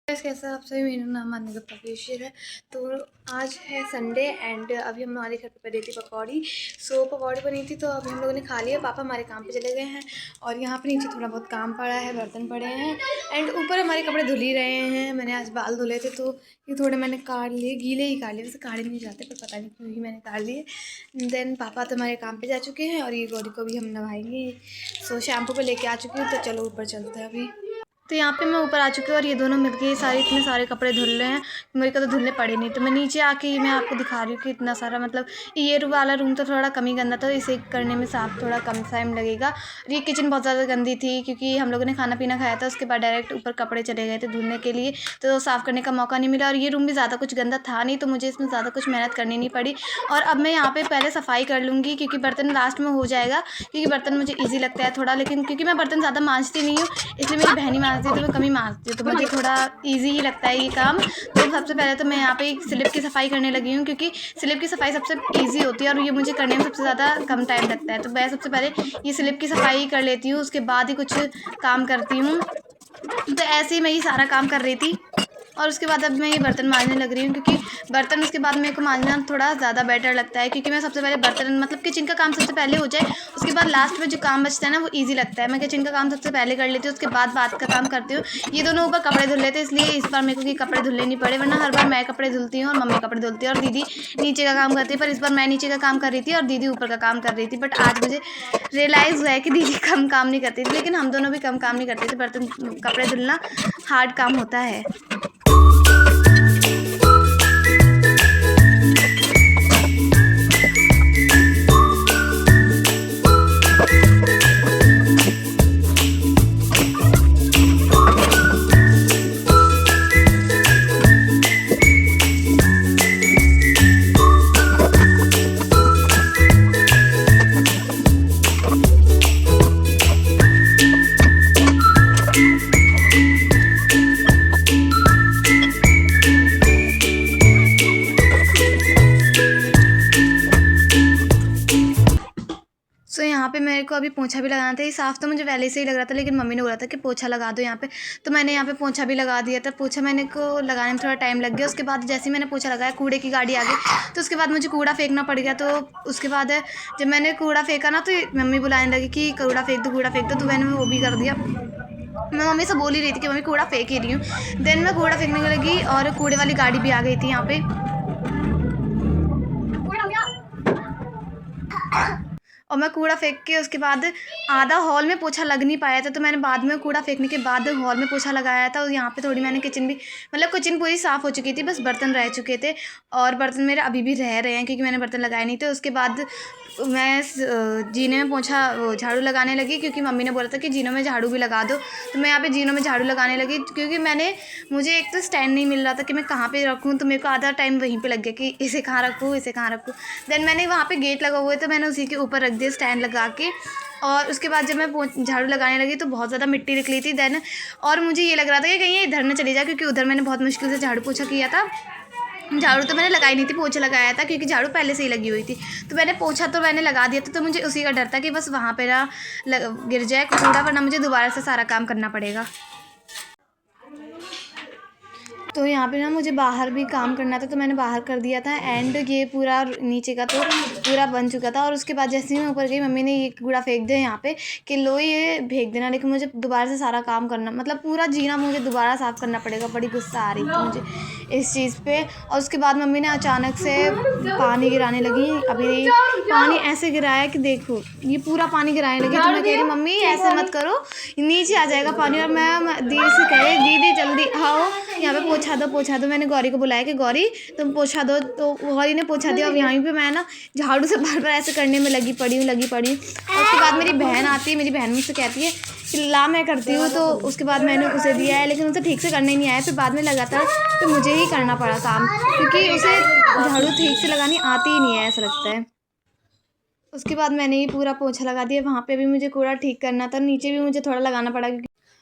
कैसा आप सभी, मेरा नाम मान्यता प्रवेशर है। तो आज है संडे एंड अभी हमारे घर पे बनी थी पकौड़ी। पकौड़ी बनी थी तो अभी हम लोगों ने खा लिया। पापा हमारे काम पे चले गए हैं और यहाँ पे नीचे थोड़ा बहुत काम पड़ा है, बर्तन पड़े हैं एंड ऊपर हमारे कपड़े धुल ही रहे हैं। मैंने आज बाल धुले थे तो ये थोड़े मैंने काट लिए, गीले ही काट लिए, वैसे काटे नहीं जाते पर पता नहीं क्यों ही मैंने काट लिए। देन पापा तो हमारे काम पर जा चुके हैं और ये गौरी को भी हम नहवाएंगे। शैम्पू पर लेके आ चुकी हूँ तो चलो ऊपर चलते हैं अभी। तो यहाँ पे मैं ऊपर आ चुकी हूँ और ये दोनों मिलके इतने सारे कपड़े धुल रहे हैं। मेरे को तो धुलने पड़े नहीं, तो मैं नीचे आके मैं आपको दिखा रही हूँ कि इतना सारा, मतलब ये वाला रूम तो थोड़ा कम ही गंदा था, इसे करने में साफ थोड़ा कम टाइम लगेगा। और ये किचन बहुत ज़्यादा गंदी थी क्योंकि हम लोगों ने खाना पीना खाया था, उसके बाद डायरेक्ट ऊपर कपड़े चले गए थे धुलने के लिए, तो साफ़ करने का मौका नहीं मिला। और ये रूम भी ज़्यादा कुछ गंदा था नहीं, तो मुझे इसमें ज़्यादा कुछ मेहनत करनी नहीं पड़ी। और अब मैं यहाँ पर पहले सफाई कर लूँगी क्योंकि बर्तन लास्ट में हो जाएगा, क्योंकि बर्तन मुझे ईजी लगता है थोड़ा, लेकिन क्योंकि मैं बर्तन ज़्यादा मांजती नहीं हूँ इसलिए मेरी बहन ही मांजती है तो मैं कम ही मांजती हूँ, तो मुझे थोड़ा इजी ही लगता है ये काम। तो सबसे पहले तो मैं यहाँ पे स्लिप की सफाई करने लगी हूँ क्योंकि स्लिप की सफाई सबसे इजी होती है और ये मुझे करने में सबसे ज़्यादा कम टाइम लगता है। तो मैं सबसे पहले ये स्लिप की सफाई कर लेती हूँ, उसके बाद ही कुछ काम करती हूँ। तो ऐसे ही मैं ये सारा काम कर रही थी और उसके बाद अब मैं ये बर्तन मांजने लग रही हूँ क्योंकि बर्तन उसके बाद मेरे को मांजना थोड़ा ज़्यादा बेटर लगता है, क्योंकि मैं सबसे पहले बर्तन, मतलब किचन का काम सबसे पहले हो जाए, उसके बाद लास्ट में जो काम बचता है ना वो इजी लगता है। मैं किचन का काम सबसे पहले कर लेती हूँ, उसके बाद बात का काम करती हूँ। ये दोनों ऊपर कपड़े धुल लेते इसलिए इस बार मेरे को कि कपड़े धुलने नहीं पड़े, वरना हर बार मैं कपड़े धुलती हूँ और मम्मी कपड़े धुलती है और दीदी नीचे का काम करती है। पर इस बार मैं नीचे का काम कर रही थी और दीदी ऊपर का काम कर रही थी। बट आज मुझे रियलाइज़ हुआ है कि दीदी कम काम नहीं करती थी, लेकिन हम दोनों भी कम काम नहीं करते थे। बर्तन कपड़े धुलना हार्ड काम होता है। यहाँ पे मेरे को अभी पोंछा भी लगाना था। ये साफ़ तो मुझे पहले से ही लग रहा था, लेकिन मम्मी ने बोला था कि पोंछा लगा दो यहाँ पे, तो मैंने यहाँ पे पोंछा भी लगा दिया था। पोंछा मैंने को लगाने में थोड़ा टाइम लग गया। उसके बाद जैसे ही मैंने पोंछा लगाया कूड़े की गाड़ी आ गई, तो उसके बाद मुझे कूड़ा फेंकना पड़ गया। तो उसके बाद जब मैंने कूड़ा फेंका ना तो मम्मी बुलाने लगी कि कूड़ा फेंक दो, कूड़ा फेंक दो, तो मैंने वो भी कर दिया। मैं मम्मी से बोल ही रही थी कि मम्मी कूड़ा फेंक ही रही हूँ। देन मैं कूड़ा फेंकने लगी और कूड़े वाली गाड़ी भी आ गई थी यहाँ पे। और मैं कूड़ा फेंक के उसके बाद आधा हॉल में पोछा लग नहीं पाया था, तो मैंने बाद में कूड़ा फेंकने के बाद हॉल में पोछा लगाया था। और यहाँ पे थोड़ी मैंने किचन भी, मतलब किचन पूरी साफ़ हो चुकी थी, बस बर्तन रह चुके थे और बर्तन मेरे अभी भी रह रहे हैं क्योंकि मैंने बर्तन लगाए नहीं थे। उसके बाद मैं जीने में पोछा झाड़ू लगाने लगी क्योंकि मम्मी ने बोला था कि जीनों में झाड़ू भी लगा दो, तो मैं यहाँ पे जीनों में झाड़ू लगाने लगी क्योंकि मुझे एक तो स्टैंड नहीं मिल रहा था कि मैं कहाँ पे रखूँ, तो मेरे को आधा टाइम वहीं पे लग गया कि इसे कहाँ रखूँ, इसे कहाँ रखूँ। देन मैंने वहाँ पे गेट लगा हुआ है तो मैंने उसी के ऊपर रख दिया स्टैंड लगा के। और उसके बाद जब मैं झाड़ू लगाने लगी तो बहुत ज़्यादा मिट्टी निकली थी। देन और मुझे ये लग रहा था कि कहीं ये इधर न चली जाए, क्योंकि उधर मैंने बहुत मुश्किल से झाड़ू पोछा किया था। झाड़ू तो मैंने लगाई नहीं थी, पोछा लगाया था क्योंकि झाड़ू पहले से ही लगी हुई थी। तो मैंने पोछा तो मैंने लगा दिया था, तो मुझे उसी का डर था कि बस वहाँ पे ना गिर जाए कूड़ा, वरना मुझे दोबारा से सारा काम करना पड़ेगा। तो यहाँ पे ना मुझे बाहर भी काम करना था, तो मैंने बाहर कर दिया था एंड ये पूरा नीचे का तो पूरा बन चुका था। और उसके बाद जैसे ही मैं ऊपर गई मम्मी ने ये कूड़ा फेंक दिया यहाँ पे कि लो ये फेंक देना, लेकिन मुझे दोबारा से सारा काम करना, मतलब पूरा जीना मुझे दोबारा साफ़ करना पड़ेगा। बड़ी गुस्सा आ रही थी मुझे इस चीज़ पे। और उसके बाद मम्मी ने अचानक से पानी गिराने लगी। अभी पानी ऐसे गिराया कि देखो ये पूरा पानी गिराने लगी, तो मैं कह रही मम्मी ऐसे मत करो, नीचे आ जाएगा पानी। और मैं दीदी से कह रही दीदी जल्दी आओ यहाँ पे पोछा दो। मैंने गौरी को बुलाया कि गौरी तुम पोछा दो, तो गौरी ने पोछा दिया। और यहीं पे मैं ना झाड़ू से बार बार ऐसे करने में लगी पड़ी हूँ। और उसके बाद मेरी बहन आती है, मेरी बहन मुझसे कहती है कि ला मैं करती हूँ, तो उसके बाद मैंने उसे दिया है, लेकिन उसे ठीक से करने नहीं आया। फिर बाद में लगातार तो मुझे ही करना पड़ा काम, क्योंकि उसे झाड़ू ठीक से लगानी आती ही नहीं है ऐसा लगता है। उसके बाद मैंने ही पूरा पोछा लगा दिया। वहाँ पे भी मुझे कूड़ा ठीक करना था, नीचे भी मुझे थोड़ा लगाना पड़ा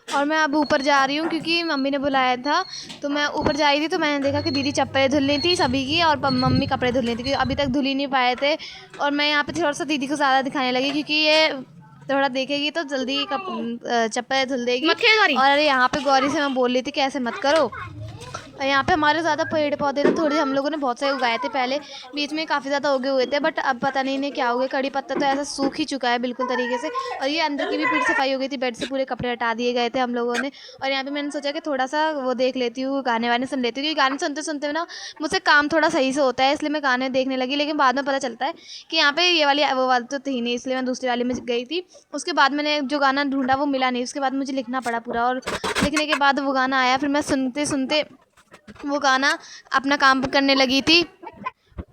और मैं अब ऊपर जा रही हूँ क्योंकि मम्मी ने बुलाया था। तो मैं ऊपर जा रही थी तो मैंने देखा कि दीदी चप्पलें धुल रही थी सभी की और मम्मी कपड़े धुल रही थी, क्योंकि अभी तक धुल ही नहीं पाए थे। और मैं यहाँ पे थोड़ा सा दीदी को ज़्यादा दिखाने लगी क्योंकि ये थोड़ा देखेगी तो जल्दी चप्पल धुल देगी। और यहाँ पे गौरी से मैं बोल रही थी कि ऐसे मत करो। और यहाँ पे हमारे ज़्यादा पेड़ पौधे ना थोड़े हम लोगों ने बहुत सारे उगाए थे पहले, बीच में काफ़ी ज़्यादा उगे हुए थे, बट अब पता नहीं इन्हें क्या हो गया। कड़ी पत्ता तो ऐसा सूख ही चुका है बिल्कुल तरीके से। और ये अंदर की भी पूरी सफाई हो गई थी, बेड से पूरे कपड़े हटा दिए गए थे हम लोगों ने। और यहाँ पे मैंने सोचा कि थोड़ा सा वो देख लेती हूँ, गाने वाने सुन लेती हूँ, क्योंकि गाने सुनते सुनते ना मुझसे काम थोड़ा सही से होता है, इसलिए मैं गाने देखने लगी। लेकिन बाद में पता चलता है कि यहाँ पे ये वाली वो वाली तो थी नहीं, इसलिए मैं दूसरी वाली में गई थी। उसके बाद मैंने जो गाना ढूंढा वो मिला नहीं, उसके बाद मुझे लिखना पड़ा पूरा, और लिखने के बाद वो गाना आया। फिर मैं सुनते सुनते वो गाना अपना काम करने लगी थी।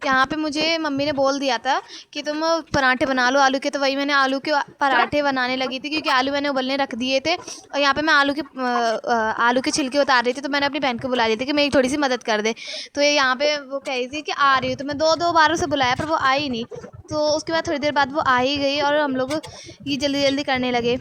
यहाँ पे मुझे मम्मी ने बोल दिया था कि तुम पराठे बना लो आलू के, तो वही मैंने आलू के पराठे बनाने लगी थी, क्योंकि आलू मैंने उबलने रख दिए थे। और यहाँ पे मैं आलू के छिलके उतार रही थी, तो मैंने अपनी बहन को बुला ली थी कि मेरी थोड़ी सी मदद कर दे। तो ये यहाँ पे वो कह रही थी कि आ रही हूँ, तो मैं दो बार उसे बुलाया पर वो आई नहीं। तो उसके बाद थोड़ी देर बाद वो आ ही गई और हम लोग ये जल्दी जल्दी करने लगे।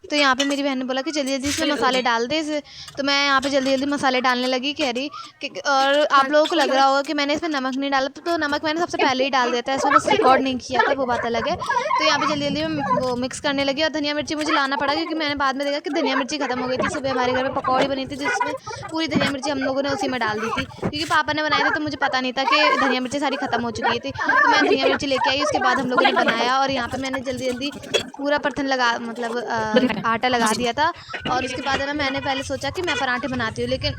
तो यहाँ पे मेरी बहन ने बोला कि जल्दी जल्दी इसमें मसाले डाल दे इसे। तो मैं यहाँ पे जल्दी जल्दी मसाले डालने लगी, कह रही कि और आप लोगों को लग रहा होगा कि मैंने इसमें नमक नहीं डाला, तो नमक मैंने सबसे पहले ही डाल दिया था, इसमें बस रिकॉर्ड नहीं किया था, वो बात अलग है। तो यहाँ पे जल्दी जल्दी मैं वो मिक्स करने लगी। और धनिया मिर्ची मुझे लाना पड़ा, क्योंकि मैंने बाद में देखा कि धनिया मिर्ची खत्म हो गई थी। सुबह हमारे घर में पकौड़ी बनी थी जिसमें पूरी धनिया मिर्ची हम लोगों ने उसी में डाल दी थी, क्योंकि पापा ने बनाए थे, तो मुझे पता नहीं था कि धनिया मिर्ची सारी खत्म हो चुकी थी। तो मैं धनिया मिर्ची लेके आई, उसके बाद हम लोगों ने बनाया। और यहाँ पे मैंने जल्दी जल्दी पूरा बर्तन लगा मतलब आटा लगा दिया था। और उसके बाद है ना, मैंने पहले सोचा कि मैं पराठे बनाती हूँ, लेकिन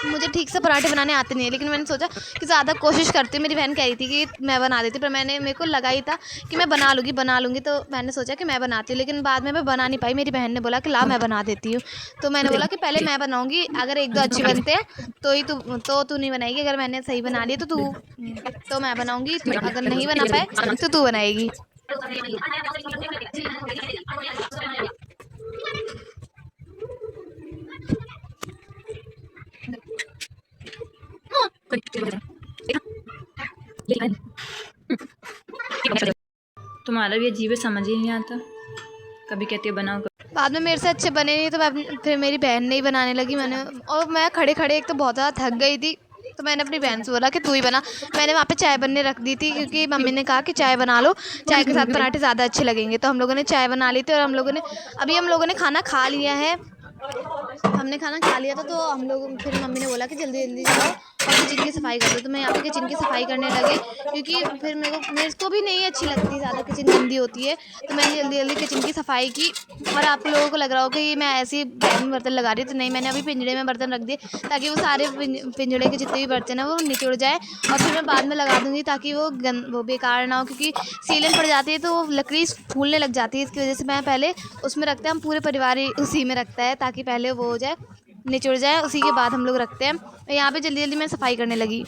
मुझे ठीक से पराठे बनाने आते नहीं है। लेकिन मैंने सोचा कि ज़्यादा कोशिश करती हूँ, मेरी बहन कह रही थी कि मैं बना देती, पर मेरे को लगा ही था कि मैं बना लूँगी। तो मैंने सोचा कि मैं बनाती हूँ, लेकिन बाद में मैं बना नहीं पाई। मेरी बहन ने बोला कि ला मैं बना देती हूँ। तो मैंने बोला कि पहले मैं बनाऊँगी, अगर एक दो अच्छे बनते हैं तो तू नहीं बनाएगी, अगर मैंने सही बना लिए तो मैं बनाऊँगी, अगर नहीं बना पाए तो तू बनाएगी। तुम्हारा भी अजीब है, समझ ही नहीं आता, कभी कहती है बनाओ। बाद में मेरे से अच्छे बने नहीं, तो फिर मेरी बहन ने ही बनाने लगी। और मैं खड़े खड़े एक तो बहुत ज़्यादा थक गई थी, तो मैंने अपनी बहन से बोला कि तू ही बना। मैंने वहाँ पे चाय बनने रख दी थी, क्योंकि मम्मी ने कहा कि चाय बना लो, चाय के साथ पराठे ज़्यादा अच्छे लगेंगे। तो हम लोगों ने चाय बना ली थी, और हम लोगों ने खाना खा लिया है। हमने खाना खा लिया था, तो हम लोग फिर मम्मी ने बोला कि जल्दी जल्दी जाओ और किचन की सफाई कर दो। तो मैं यहाँ पे किचन की सफाई करने लगी, क्योंकि फिर मेरे को भी नहीं अच्छी लगती ज़्यादा किचन गंदी होती है। तो मैंने जल्दी जल्दी किचन की सफाई की। और आप लोगों को लग रहा होगा कि मैं ऐसे ही बैग में बर्तन लगा रही हूँ, तो नहीं, मैंने अभी पिंजड़े में बर्तन रख दिए, ताकि वो सारे पिंजड़े के जितने भी बर्तन हैं वो निचुड़ जाए। और फिर मैं बाद में लगा दूँगी, ताकि वो बेकार ना हो, क्योंकि सीलन पड़ जाती है तो वो लकड़ी फूलने लग जाती है। इसकी वजह से मैं पहले उसमें रखते हैं, हम पूरे परिवार ही उसी में रखता है, ताकि पहले वो हो जाए, निचुड़ जाए, उसी के बाद हम लोग रखते हैं। यहाँ पे जल्दी जल्दी मैं सफाई करने लगी।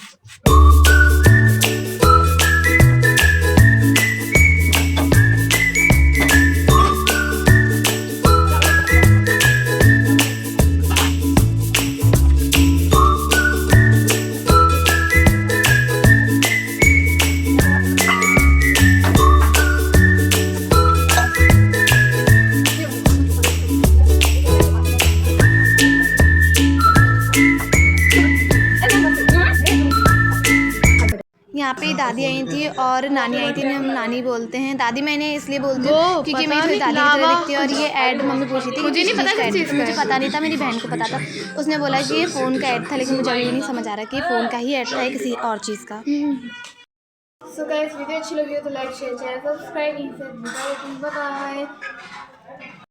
यहाँ पे दादी आई थी और नानी आई थी, हम नानी बोलते हैं, दादी मैंने इसलिए बोलती हूँ क्योंकि मेरी दादी की तरह दिखती है। और ये ऐड मम्मी पूछी थी, मुझे नहीं पता, मुझे पता नहीं था, मेरी बहन को पता था। उसने बोला कि ये फ़ोन का ऐड था, लेकिन मुझे अभी नहीं समझ आ रहा कि ये फ़ोन का ही ऐड था या किसी और चीज़ का। सो गाइस, वीडियो अच्छी लगी हो तो like share channel subscribe, bye bye.